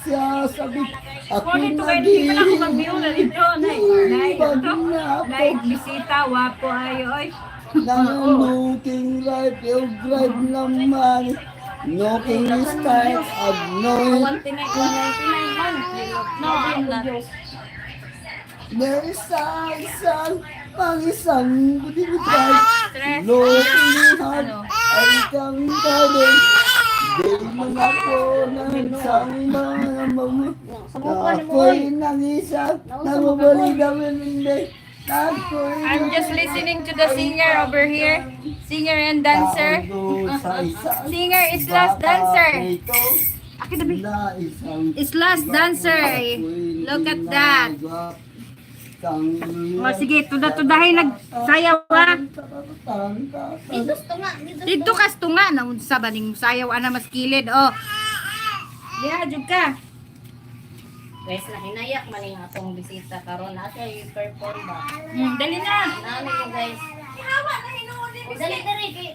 siya sabi, ako Kung ito kayo, hindi pa lang ako mag-view na dito. nag-ibag Bisita, wapo ayo. Oy. Looking right, you drive naman. Looking style of knowing. 199 man. No, I'm not. There is isang pang-isang butibutay. Looking hard, ay kang tabi. Di man ako nagsang mga mama. Ako'y nangisang, namabalik namin hindi. I'm just listening to the singer over here. Singer and dancer. Singer is last dancer. Is last dancer. Look at that. O sige, tudahin nagsayaw ha. Dito kas tunga na unsa ba ning sayaw ana mas kilid oh. Diha jud ka. Guys, nahinayak man yung atong bisita karon na siya yung perform ba. Dali na. Nami ko guys. Hawa na hinuon din. Dali dali kay.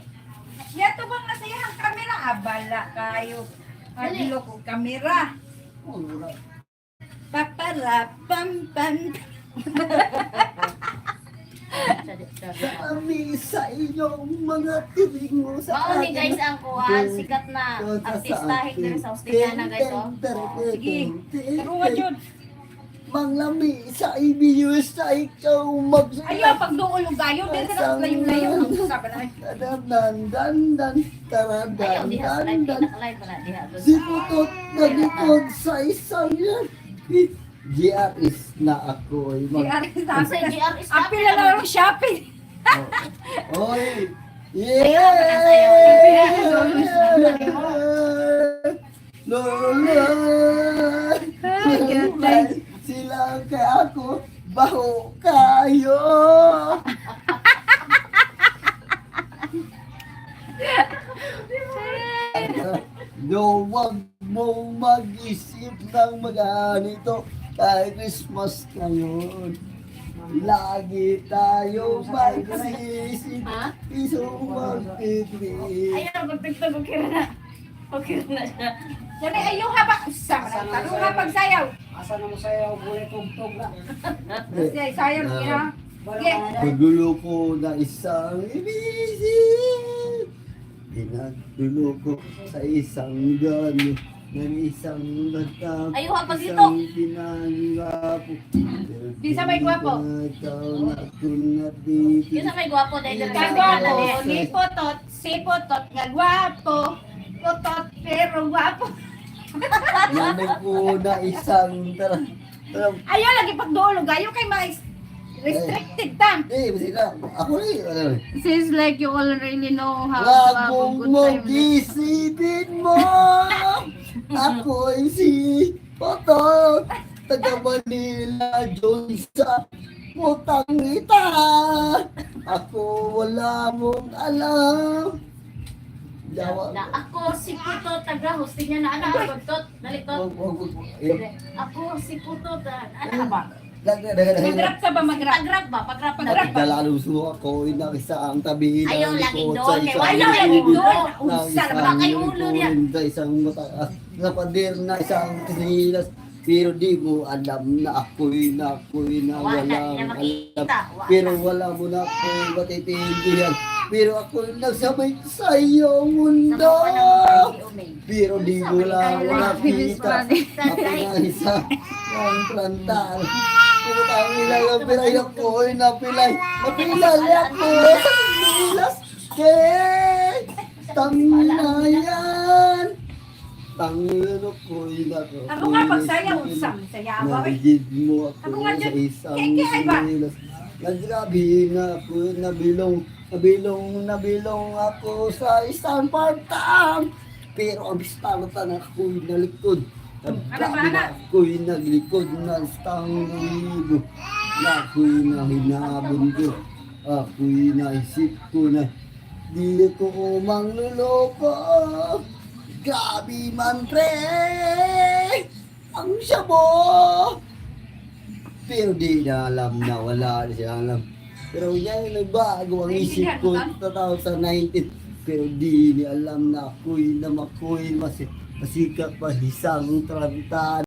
Yato bang nasayang kamera abala kayo. Adlo ko kamera. Papara pam pam. Kami sa inyong mga tiringo sa Mao ni guys ang kuhan sikat na artista higder sa Australia guys oh. Sige. Ruwa jud. Manglami sa ibiyos sa ikaw mag Ayo pag dool gayo din sa layo-layo sa balay. dandan taradan Ayaw diha sa live dandan naka-live pala diha doon. si putot na likod sa isang yan. GR is na ako ay Kasi GR is Apil na lang ang shopping. Oy! Ayaw ka na sayaw. Lola! Sila kay ako, baho kayo! No, wag mo mag-isip ng mag-anito kahit Christmas ngayon. Lagi tayo mag-isip, iso mag-ibig. Ayaw magpigtog okay na. Okay na siya. Dali ayo ha ba sa tarong ha pagsayaw. Asa na mo sayaw, buhay tugtog na. Say sayaw niya. Pagulo ko na isang ibisip. Pinagdulo ko sa isang gano ng isang latap. Ayaw ha pag dito. Isang pinanggapo. Di sa may gwapo. Yun sa may gwapo dahil dala sa Kagwapo, tingala ni potot, si potot, nga gwapo. Potot pero gwapo. Namin ko na isang Ayaw lagi pag dool gayo kay mais restricted tam. Masila. Ako rin. Seems like you already know how Wag mong isipin mo. Ako'y si Potot. Taga Manila, Diyos sa putang ita. Ako wala mong alam. Na ako si Puto taga hosting niya na anak Putot. Dalitot. Ako si Puto ano ba? Mag-rap ka ba mag-rap? Pagrap ba? Pagrap. Nagdalalo suha ko inakisa ang tabi ng Ayaw laging likod doon. sa isang Ayaw laging doon. ng Sa ba kayo ulo niya? sa isang mataas na pader na isang kasilas. Pero di mo alam na ako'y na Wala walang niya alam. makita. Wala. Pero wala mo na akong matitindihan. Pero ako'y nagsabay sa iyong mundo. Pero di mo lang nakita. Ako na isa ang plantar. Putang ina yung pilay ako'y napilay. Napilay ako sa Pilas. Kay Tangnayan. Tangino ko'y nako. Ako nga pagsayaw sa sayaw. Nagigid mo Ako ako nga sa dyan. isang Kaya ba? Pilas. Nagrabi na ako, nabilong ako sa isang partang. Pero ang bistalatan ako'y nalikod. Nagrabi na ako'y naglikod na isang libo. Na ako'y nahinabon ko. Ako'y naisip ko na di ko mangluloko. Grabe man pre, ang sabo. Pero di na alam na wala siya alam. Pero yan nagbago ang isip ko 2019. Pero di ni alam na ako'y Pasikap pa isang tranta